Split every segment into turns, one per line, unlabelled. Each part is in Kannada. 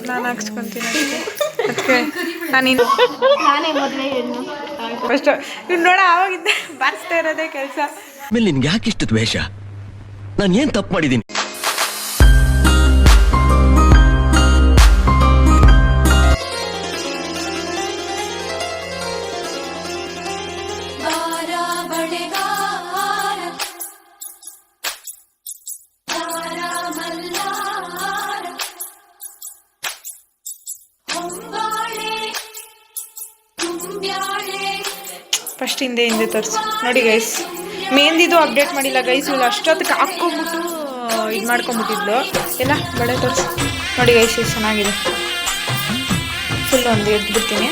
ನಾನು ಹಾಕ್ಸ್ಕೊಂತೀನಿ ಅದಕ್ಕೆ
ನಾನೇ ಮೊದಲೇ ಹೆಣ್ಣು
ಫಸ್ಟ್ ಇನ್ನು ನೋಡ ಆವಾಗಿದ್ದ ಬಾರಿಸ್ತಾ ಇರೋದೇ ಕೆಲಸ.
ಆಮೇಲೆ ನಿನ್ಗೆ ಯಾಕೆ ಇಷ್ಟು ದ್ವೇಷ? ನಾನು ಏನ್ ತಪ್ಪು ಮಾಡಿದ್ದೀನಿ?
ಫಸ್ಟ್ ಹಿಂದೆ ತೋರಿಸು ನೋಡಿ ಗೈಸ್. ಮೆಹಂದಿದು ಅಪ್ಡೇಟ್ ಮಾಡಿಲ್ಲ ಗೈಸ್. ಇವಳು ಅಷ್ಟೊತ್ತಿಗೆ ಹಾಕ್ಕೊಂಬಿಟ್ಟು ಇದು ಮಾಡ್ಕೊಂಬಿಟ್ಟಿದ್ಲು ಎಲ್ಲ. ಬಳೆ ತೋರಿಸು ನೋಡಿ ಗೈಸ್, ಎಷ್ಟು ಚೆನ್ನಾಗಿದೆ. ಫುಲ್ ಒಂದು ಎದ್ಬಿಡ್ತೀನಿ.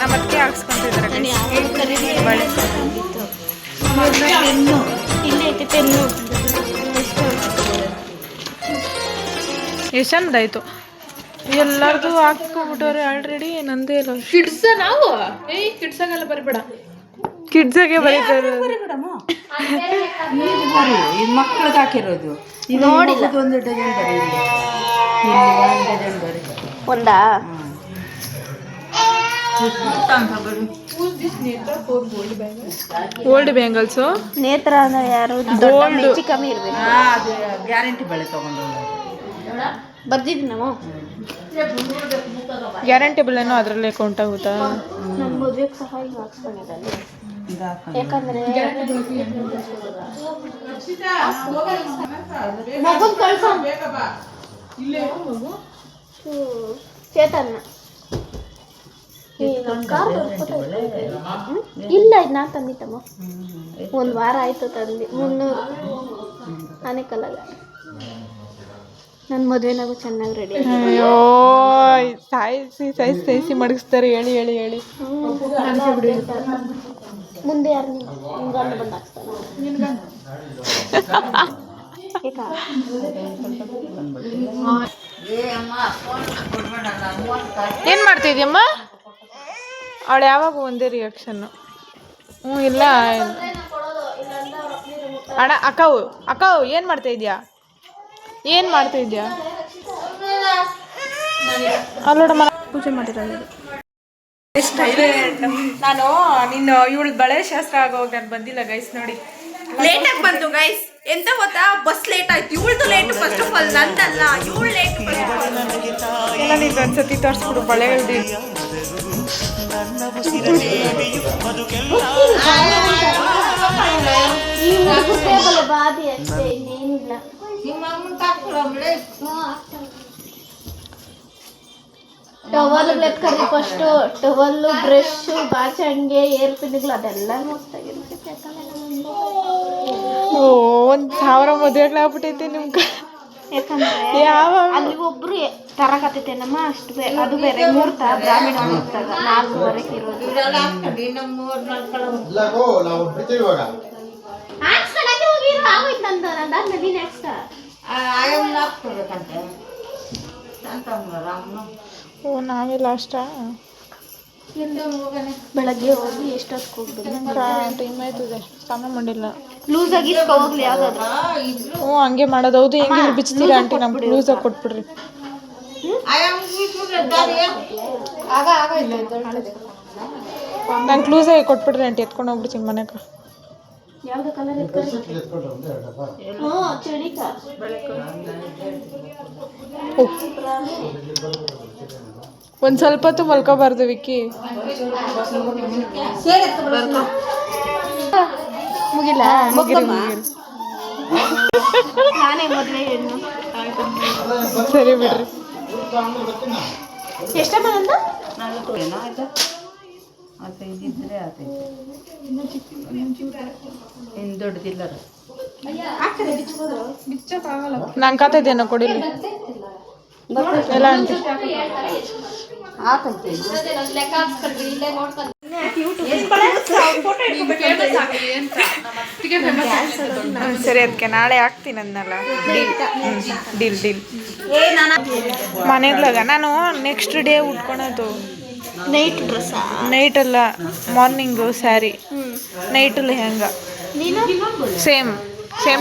ನಮ್ಮ ಅದಕ್ಕೆ ಹಾಕ್ಸ್ಕೊಂತಿದ್ದಾರೆ ಬಳೆ. ಎಷ್ಟು ಚಂದಾಯ್ತು. ಎಲ್ಲರದು ಹಾಕ್ಕೊಂಡ್ಬಿಟ್ಟವ್ರೆ ಆಲ್ರೆಡಿ. ನಂದೇ ಇಲ್ಲ.
ಕಿಡ್ಸ ನಾವು ಕಿಡ್ಸಾಗೆಲ್ಲ ಬರಿಬೇಡ,
ಕಿಡ್ಸಾಗೆ ಬರೀತಾರೆ.
ಮಕ್ಕಳಿಗೆ ಹಾಕಿರೋದು
ನೋಡಿಲ್ಲ.
ಒಂದು ಡಜನ್ ಬರೀ,
ಒಂದಾ
ಓಲ್ಡ್ ಬ್ಯಾಂಗಲ್ಸು.
ನೇತ್ರ ಅಂದ್ರೆ ಯಾರು
ಗೋಲ್ಡ್
ಕಮ್ಮಿ ಇರ್ಬೇಕು.
ಅದು ಗ್ಯಾರಂಟಿ ಬೆಳೆ ತಗೊಂಡು
ಬರ್ದಿದ್ವಿ ನಾವು.
ಗ್ಯಾರಂಟಿ ಬೆಲೆನೂ ಅದರಲ್ಲೇ ಕೌಂಟ್ ಆಗುತ್ತಾ?
ನನ್ನ ಮದುವೆಗೆ ಸಹ ಈಗ ಹಾಕ್ಸ್ಕೊಂಡಿದ್ದಾನೆ. ಯಾಕಂದ್ರೆ ಮಗನ್ ಕಳ್ಸ ಚೇತನ್ನ ಇಲ್ಲ, ಇದು ನಾ ತಂದಿತ್ತಮ್ಮ. ಒಂದು ವಾರ ಆಯ್ತು ತಂದು. 300 ಆನೆಕಲ್ಲಾಗ. ನನ್ನ ಮದುವೆನಾಗೂ ಚೆನ್ನಾಗಿ ರೆಡಿ.
ಅಯ್ಯೋ ಸಾಯಿಸಿ ಮಡಗಿಸ್ತಾರೆ. ಹೇಳಿ ಹೇಳಿ ಹೇಳಿ.
ಮುಂದೆ ಯಾರು ನಿಮ್ಮ ಗಂಡ ಬಂದು ಹಾಕ್ಸ್ತಾನ?
ಏನು ಮಾಡ್ತಿದ್ಯಮ್ಮ? ಅವಳು ಯಾವಾಗ ಒಂದೇ ರಿಯಾಕ್ಷನ್ನು. ಇಲ್ಲ ಅಣ್ಣ. ಅಕ್ಕವು ಏನು ಮಾಡ್ತಾ ಇದ್ಯಾ? ಏನು ಮಾಡ್ತಾ ಇದ್ಯಾ? ಅಲ್ಲೋಡ ಪೂಜೆ ಮಾಡಿರೋದು. ನಾನು ನಿನ್ನ ಇವಳು ಬಳೆ ಶಾಸ್ತ್ರ ಆಗೋವಾಗ ನಾನು ಬಂದಿಲ್ಲ ಗೈಸ್. ನೋಡಿ
ಲೇಟಾಗಿ ಬಂತು ಗೈಸ್. ಎಂತ ಗೊತ್ತಾ, ಬಸ್ ಲೇಟ್ ಆಯ್ತು. ಇವಳ್ದು ಲೇಟ್ ಫಸ್ಟ್ ಆಫ್ ಆಲ್, ನಂದಲ್ಲ. ಇವಳು ಲೇಟ್.
ಎಲ್ಲ ನಿಂದು ಒಂದ್ಸತಿ ತೋರಿಸ್ಬಿಡು ಬಳೆ.
ಬಾದಿ ಅಷ್ಟೇ, ಇನ್ನೇನಿಲ್ಲ. ಟವಲ್ ಎತ್ಕರಿ ಫಸ್ಟು. ಟವಲ್ಲು, ಬ್ರಷ್, ಬಾಚಂಗೆ, ಏರ್ ಪಿನ್ಗಳು ಅದೆಲ್ಲ ಮಸ್ತಾಗಿರುತ್ತೆ.
ಓ 1000 ಮದುವೆಗಳಾಗ್ಬಿಟ್ಟೈತೆ ನಿಮ್ಗೆ.
ಯಾಕಂದ್ರೆ ಅಲ್ಲಿ ಒಬ್ರು ತರಕತ್ತೈತೇನಮ್ಮ, ಅಷ್ಟು ಅದು ಬೇರೆ ಮುಹೂರ್ತ, ಬ್ರಾಹ್ಮಣ ಮುಹೂರ್ತಾಗ 4:30 ಇರೋದು. ಆಗೋಯ್ತು ನಂದು. ನಂದಾದ್ಮೇಲೆ ನೆಕ್ಸ್ಟ್
ಓ ನಾವೇ ಲಾಸ್ಟಾ?
ಬೆಳಗ್ಗೆ ಹೋಗಿ ಎಷ್ಟೊತ್ತಿಗೆ ಹೋಗ್ಬೇಕು?
ಟೈಮ್ ಆಯ್ತದೆ, ಸ್ನಾನ ಮಾಡಿಲ್ಲ.
ಲೂಸ್ ಆಗಿ ಹೋಗ್ಲಿ ಯಾವ್ದಾದ್ರು.
ಹ್ಞೂ ಹಂಗೆ ಮಾಡೋದು. ಹೌದು, ಹೆಂಗೆ ಬಿಚ್ತೀರಾ ಆಂಟಿ? ನಮ್ಗೆ ಲೂಸಾಗಿ ಕೊಟ್ಬಿಡ್ರಿ. ನಂಗೆ ಲೂಸಾಗಿ ಕೊಟ್ಬಿಡ್ರಿ ಆಂಟಿ. ಎತ್ಕೊಂಡು ಹೋಗ್ಬಿಡ್ತೀನಿ ಮನೆಗೆ.
ಯಾವ್ದು ಕಲರ್ ಚಳಿಕ
ಒಂದು ಸ್ವಲ್ಪ ಹೊತ್ತು ಮಲ್ಕೋಬಾರ್ದು ವಿಕ್ಕಿ.
ಮುಗಿಲ್ಲ.
ಮುಗಿರಿ.
ನಾನೇ ಮೊದಲೇ ಹೆಣ್ಣು.
ಸರಿ ಬಿಡ್ರಿ.
ಎಷ್ಟಮ್ಮ ನಂದು?
ದೊಡ್ಡದಿಲ್ಲ.
ನಂಗೆ ಕಾತೈತೇನೋ ಕೊಡಿಲಿ ಎಲ್ಲ ಆಂಟಿ. ಸರಿ, ಅದಕ್ಕೆ ನಾಳೆ ಹಾಕ್ತೀನಿ ಅಂದಲ್ಲ. ಡೀಲ್ ಮನೆಗ್ಲಾಗ ನಾನು ನೆಕ್ಸ್ಟ್ ಡೇ ಉಟ್ಕೊಳೋದು.
Night dress?
ನೈಟ್ ಅಲ್ಲ, ಮಾರ್ನಿಂಗು ಸ್ಯಾರಿ, ನೈಟಲ್ಲಿ ಹೆಂಗ
ನೀನು
ಸೇಮ್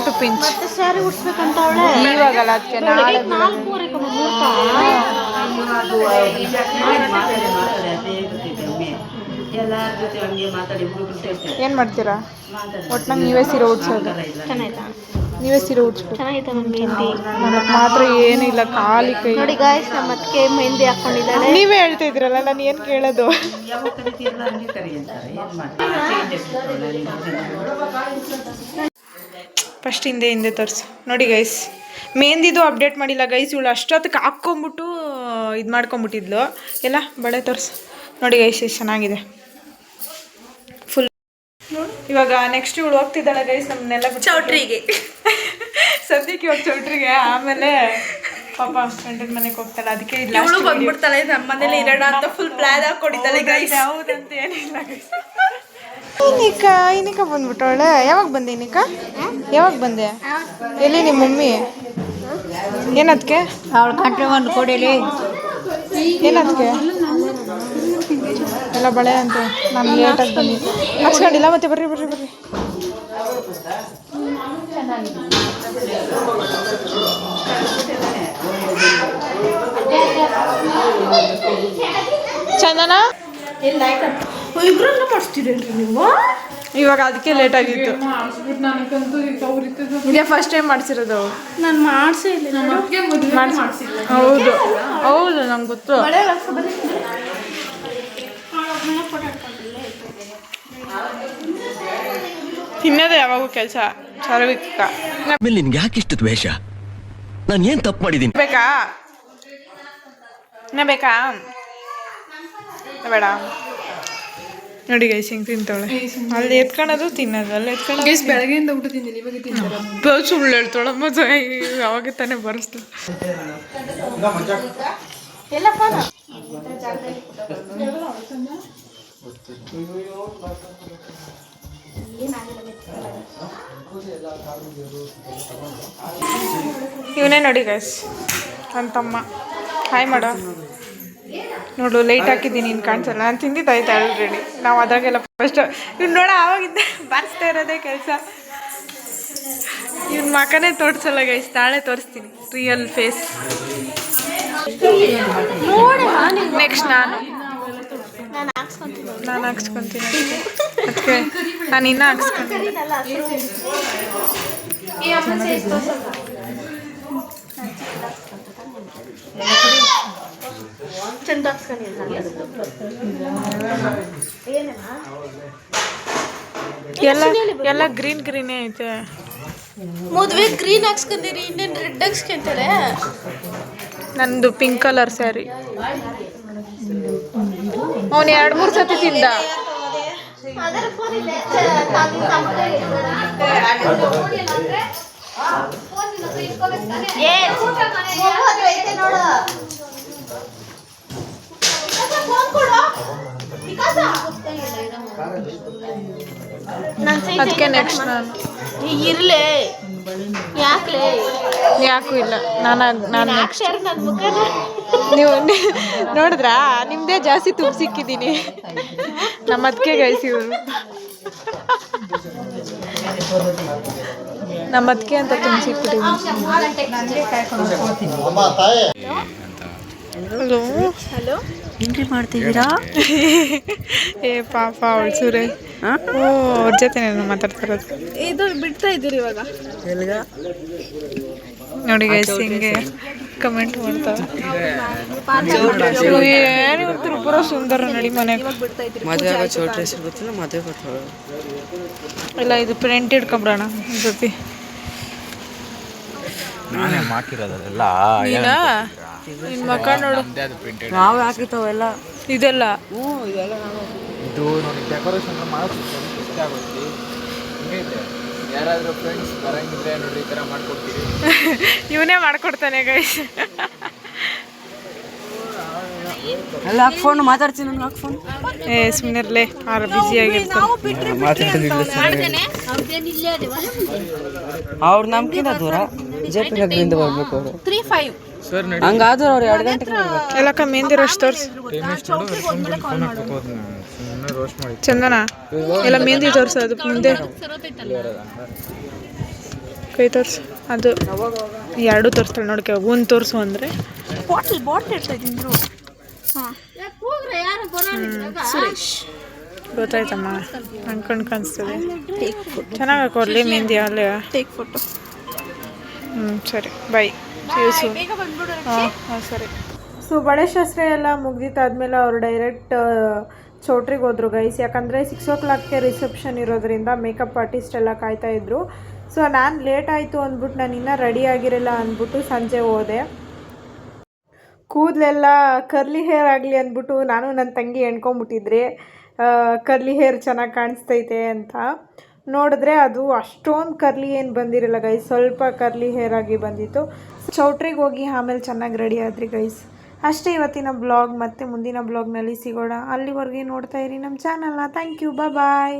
ಟು ಪಿಂಚ್.
ಮತ್ತೆ ಸ್ಯಾರಿ ಉಡ್ಸ್ಬೇಕಂತ ಅವಳೆ
ಇವಾಗಲ್ಲ ಅದಕ್ಕೆ ನಾಳೆ
4:30 ಮುಹೂರ್ತ.
ಎಲ್ಲಾರ ಜೊತೆ ಹಂಗೆ ಮಾತಾಡಿ
ಏನು ಮಾಡ್ತೀರಾ? ಒಟ್ನಾಗ ನೀವೇ ಸೀರೆ ಉಡ್ಸೋದು.
ಚೆನ್ನಾಯ್ತಾ?
ನೀವೇ ಸೀರೆ ಉಡ್ಸ್ಬೇಕು.
ಚೆನ್ನಾಗಿತ್ತು ನಮ್ಮ ಮೆಹಂದಿ.
ನನಗೆ ಮಾತ್ರ ಏನಿಲ್ಲ, ಖಾಲಿ ಕೈ.
ನೋಡಿ ಗಾಯ್ಸ್, ನಮ್ಮ ಅತ್ತಿಗೆ ಮೆಹಂದಿ ಹಾಕೊಂಡಿದ್ದಾಳೆ.
ನೀವೇ ಹೇಳ್ತಾ ಇದ್ರಲ್ಲ, ನಾನು ಏನು ಕೇಳೋದು?
ಯಾವಾಗ ಕರಿತೀರಲ್ಲ ಹಂಗೆ ಕರಿ ಅಂತಾರೆ. ಏನು ಮಾಡ್ತಾರೆ?
ಫಸ್ಟ್ ಹಿಂದೆ ತೋರಿಸು. ನೋಡಿ ಗೈಸ್, ಮೆಹಂದಿದು ಅಪ್ಡೇಟ್ ಮಾಡಿಲ್ಲ ಗೈಸ್. ಇವಳು ಅಷ್ಟೊತ್ತಿಗೆ ಹಾಕ್ಕೊಂಬಿಟ್ಟು ಇದು ಮಾಡ್ಕೊಂಬಿಟ್ಟಿದ್ಲು ಎಲ್ಲ. ಬಳೆ ತೋರಿಸು. ನೋಡಿ ಗೈಸ್, ಎಷ್ಟು ಚೆನ್ನಾಗಿದೆ ಫುಲ್. ಇವಾಗ ನೆಕ್ಸ್ಟ್ ಇವಳು ಹೋಗ್ತಿದ್ದಾಳೆ ಗೈಸ್ ನಮ್ಮನ್ನೆಲ್ಲ
ಚೌಟ್ರಿಗೆ.
ಸದ್ಯಕ್ಕೆ ಇವಾಗ ಚೌಟ್ರಿಗೆ, ಆಮೇಲೆ ಪಾಪ ಗಂಡನ ಮನೆಗೆ ಹೋಗ್ತಾಳೆ. ಅದಕ್ಕೆ
ಇವಳು ಬಂದ್ಬಿಡ್ತಾಳೆ ನಮ್ಮ ಮನೇಲಿ ಇರೋಣ ಅಂತ ಫುಲ್ ಪ್ಲಾನ್ ಹಾಕೊಂಡಿದ್ದಾಳೆ ಗೈಸ್.
ಯಾವುದಂತ ಏನಿಲ್ಲ ಗೈಸ್. ಇನಿಕಾ ಬಂದ್ಬಿಟ್ಟವಳೆ. ಯಾವಾಗ ಬಂದೆ ಇನಿಕಾ? ಯಾವಾಗ ಬಂದೆ? ಎಲ್ಲಿ ನಿಮ್ಮ ಮಮ್ಮಿ? ಏನದಕ್ಕೆ
ಅವಳು ಕಂಟ್ರಿ ಒಂದು ಕೊಡಿಲಿ.
ಏನದಕ್ಕೆ ಎಲ್ಲ ಬಳೆ ಅಂತ ನಾನು ಲೇಟಾಗಿ ಬನ್ನಿ ಹಾಕ್ಸ್ಕೊಂಡಿಲ್ಲ. ಮತ್ತೆ ಬರ್ರಿ. ಚಂದನ
ಇಬ್ರನ್ನ ಮಾಡಿಸ್ತೀರೇನ್ರಿ ನೀವು?
ಇವಾಗ ಅದಕ್ಕೆ ಲೇಟ್ ಆಗಿತ್ತು. ಇದೇ ಫಸ್ಟ್ ಟೈಮ್ ಮಾಡಿಸಿರೋದು.
ನಾನು ಮಾಡಿಸೇ ಇಲ್ಲ.
ಹೌದು ನಂಗೆ ಗೊತ್ತು. ತಿನ್ನೋದು ಯಾವಾಗೂ ಕೆಲಸ ಚಾರವಿಕ.
ಆಮೇಲೆ ನಿನ್ಗೆ ಯಾಕೆ ಇಷ್ಟು ದ್ವೇಷ? ನಾನು ಏನು ತಪ್ಪು ಮಾಡಿದ್ದೀನಿ?
ಬೇಕಾ ಬೇಡ. ನೋಡಿ ಗೈಸ್ ಹಿಂಗೆ ತಿಂತಾಳೆ. ಅಲ್ಲಿ ಎತ್ಕೊಳ್ಳೋದು ತಿನ್ನೋದು, ಅಲ್ಲಿ ಎತ್ಕೊಳ್ಳೋದು.
ಬೆಳಗ್ಗೆಯಿಂದ ಊಟ ತಿಂದಿಲ್ಲ, ಇವಾಗ ತಿಂತಾರೆ.
ಸುಳ್ಳು ಹೇಳ್ತಾಳೆ ಮಜಾ. ಅವಾಗ ತಾನೇ ಬರೆಸ್ತು. ಇವನೇ ನೋಡಿ ಗೈಸ್ ನನ್ನ ತಮ್ಮ. ಹಾಯ್ ಮಾಡ. ನೋಡು ಲೈಟ್ ಹಾಕಿದ್ದೀನಿ, ನೀನು ಕಾಣಿಸಲ್ಲ. ನಾನು ತಿಂದಿದ್ದಾಯ್ತು ಆಲ್ರೆಡಿ. ನಾವು ಅದಾಗೆಲ್ಲ ಫಸ್ಟ್ ಇವ್ನು ನೋಡ ಆವಾಗಿಂದ ಬಾರಿಸ್ತಾ ಇರೋದೇ ಕೆಲಸ. ಇವ್ನ ಮಕನೇ ತೋರಿಸಲ್ಲ ಗೈಸ್, ನಾಳೆ ತೋರಿಸ್ತೀನಿ ರಿಯಲ್ ಫೇಸ್. ನೆಕ್ಸ್ಟ್ ನಾನು ಹಾಕ್ಸ್ಕೊತೀನಿ. ಅದಕ್ಕೆ ನಾನು ಇನ್ನೂ ಹಾಕ್ಸ್ಕೊಂತೀನಿ.
ಚಂದ
ಎಲ್ಲ ಗ್ರೀನೇ ಐತೆ.
ಮದುವೆ ಗ್ರೀನ್ ಹಾಕ್ಸ್ಕೊಂಡಿರಿ, ಇನ್ನೇನು ರೆಡ್ ಹಾಕ್ಸ್ಕೊಂತಾರೆ.
ನಂದು ಪಿಂಕ್ ಕಲರ್ ಸ್ಯಾರಿ. ಅವನು 2-3 ಸತಿ ತಿಂದ. ಅದಕ್ಕೆ ನೆಕ್ಸ್ಟ್ ನಾನು
ಇರ್ಲೇ ಯಾಕ್ಲೇ
ಯಾಕೂ ಇಲ್ಲ. ನಾನು ನೆಕ್ಸ್ಟ್ ನೀವು ನೋಡಿದ್ರಾ, ನಿಮ್ಮದೇ ಜಾಸ್ತಿ ತುಂಬ ಸಿಕ್ಕಿದ್ದೀನಿ. ನಮ್ಮ ಅದಕ್ಕೆ ಗೈಸ್ ಇವರು ನಮ್ಮ ಅದಕ್ಕೆ ಅಂತ ತುಂಬ ಸಿಕ್ಬಿಟ್ಟಿದ್ದೀನಿ.
ಹಲೋ ಏನ್ರಿ ಮಾಡ್ತಿದ್ದೀರಾ?
ಏ ಪಾಪ ಅವಳು ಸೂರೇ. ಓ ಅವ್ರ ಜೊತೆ ನಾನು ಮಾತಾಡ್ತಿರೋದು.
ಇದು ಬಿಡ್ತಾ ಇದ್ದೀರಿ ಇವಾಗ?
ನೋಡಿ ಗೈಸ್ ಹಿಂಗೆ ಕಮೆಂಟ್ ಮಾಡ್ತಾರೆ. ಏನು ತ್ರಿಪುರ ಸುಂದರ ನಡಿ ಮನೆಗೆ ಇಲ್ಲ. ಇದು ಪ್ರಿಂಟ್ ಇಟ್ಕೊಂಬಿಡೋಣ ಜೊತೆ.
ನಾನೇ ಮಾಡ್ತಿರೋದಲ್ಲ.
ನಿನ್ನ ಮಕ್ಕ ನೋಡು,
ನಾವು ಹಾಕಿರ್ತಾವೆಲ್ಲ
ಇದೆಲ್ಲ
ಇದು ನೋಡಿ ಡೆಕೋರೇಷನ್ ಮಾಡೋದು ಇಷ್ಟ ಆಗುತ್ತೆ. ಹಿಂಗೈತೆ. ಯಾರಾದರೂ ಫ್ರೆಂಡ್ಸ್ ಬರಂಗಿದ್ರೆ ನೋಡ್ರಿ ಈ ಥರ ಮಾಡ್ಕೊಡ್ತೀವಿ.
ಇವನೇ ಮಾಡ್ಕೊಡ್ತಾನೆ ಗೈಸ್.
ಎಲ್ಲ ಫೋನ್ ಮಾತಾಡ್ತೀನಿ. ನನಗೆ ಹಾಕಿ ಫೋನ್.
ಏ ಸುಮ್ಮನಿರ್ಲೆ, ಆರು ಬ್ಯುಸಿ ಆಗಿರ್ತಾರೆ.
ಅವ್ರು ನಮ್ಗಿಂತ ದೂರ ಜೆಪಿ ನಗರದಿಂದ ಬರ್ಬೇಕು. ಅವರು
3-5
ಹಂಗಾದ್ರೆ ಅವ್ರು 2 ಗಂಟೆಗೆ ಬರ್ಬೇಕು.
ಎಲ್ಲ ಮೆಹಂದಿ ರಶ್ ತೋರಿಸಿ.
ಟೈಮ್ ಎಷ್ಟು ನೋಡು, ಫೋನ್ ಹಾಕ್ಬೇಕು. ಸುಮ್ಮನೆ ರೋಸ್ಟ್ ಮಾಡಿ
ಚಂದನ ಎಲ್ಲ ಮೆಹಂದಿ ತೋರಿಸೋದು ಮುಂದೆ ಕೈ ತೋರಿಸು ಅದು ಎರಡು ತೋರಿಸ್ತಾಳೆ ನೋಡ್ಕೆ ಒಂದು ತೋರಿಸು ಅಂದರೆ ಬಾಟ್ಲ್ ಇಡ್ತಾ ಇದ್ದೀನಿ ಸುರೇಶ್ ಗೊತ್ತಾಯ್ತಮ್ಮ ನಂಗೆ ಕಾಣಿಸ್ತದೆ ಚೆನ್ನಾಗಿ ಹಾಕೋರ್ಲಿ ಮೆಹಂದಿ ಅಲ್ಲೇ
ಟೇಕ್ ಫೋಟೋ.
ಸರಿ ಬಾಯ್ ಹಾಂ ಸರಿ. ಸೊ ಬಳೆ ಶಾಸ್ತ್ರ ಎಲ್ಲ ಮುಗ್ದಿತ್ತಾದ್ಮೇಲೆ ಅವ್ರು ಡೈರೆಕ್ಟ್ ಚೌಟ್ರಿಗೆ ಹೋದ್ರು ಗೈಸ್. ಯಾಕಂದರೆ 6 o'clockಗೆ ರಿಸೆಪ್ಷನ್ ಇರೋದ್ರಿಂದ ಮೇಕಪ್ ಆರ್ಟಿಸ್ಟ್ ಎಲ್ಲ ಕಾಯ್ತಾಯಿದ್ರು. ಸೊ ನಾನು ಲೇಟ್ ಆಯಿತು ಅಂದ್ಬಿಟ್ಟು ನಾನು ಇನ್ನೂ ರೆಡಿ ಆಗಿರಲ್ಲ ಅಂದ್ಬಿಟ್ಟು ಸಂಜೆ ಹೋದೆ. ಕೂದಲೆಲ್ಲ ಕರ್ಲಿ ಹೇರ್ ಆಗಲಿ ಅಂದ್ಬಿಟ್ಟು ನಾನು ನನ್ನ ತಂಗಿ ಎಣ್ಕೊಂಬಿಟ್ಟಿದ್ರಿ ಕರ್ಲಿ ಹೇರ್ ಚೆನ್ನಾಗಿ ಕಾಣಿಸ್ತೈತೆ ಅಂತ. ನೋಡಿದ್ರೆ ಅದು ಅಷ್ಟೊಂದು ಕರ್ಲಿ ಏನು ಬಂದಿರಲ್ಲ ಗೈಸ್, ಸ್ವಲ್ಪ ಕರ್ಲಿ ಹೇರ್ ಆಗಿ ಬಂದಿತ್ತು. ಚೌಟ್ರಿಗೆ ಹೋಗಿ ಆಮೇಲೆ ಚೆನ್ನಾಗಿ ರೆಡಿ ಆದ್ರಿ ಗೈಸ್. ಅಷ್ಟೇ ಇವತ್ತಿನ ಬ್ಲಾಗ್. ಮತ್ತೆ ಮುಂದಿನ ಬ್ಲಾಗ್ನಲ್ಲಿ ಸಿಗೋಣ. ಅಲ್ಲಿವರೆಗೆ ನೋಡ್ತಾ ಇರಿ ನಮ್ಮ ಚಾನಲ್ನ. Thank you, bye.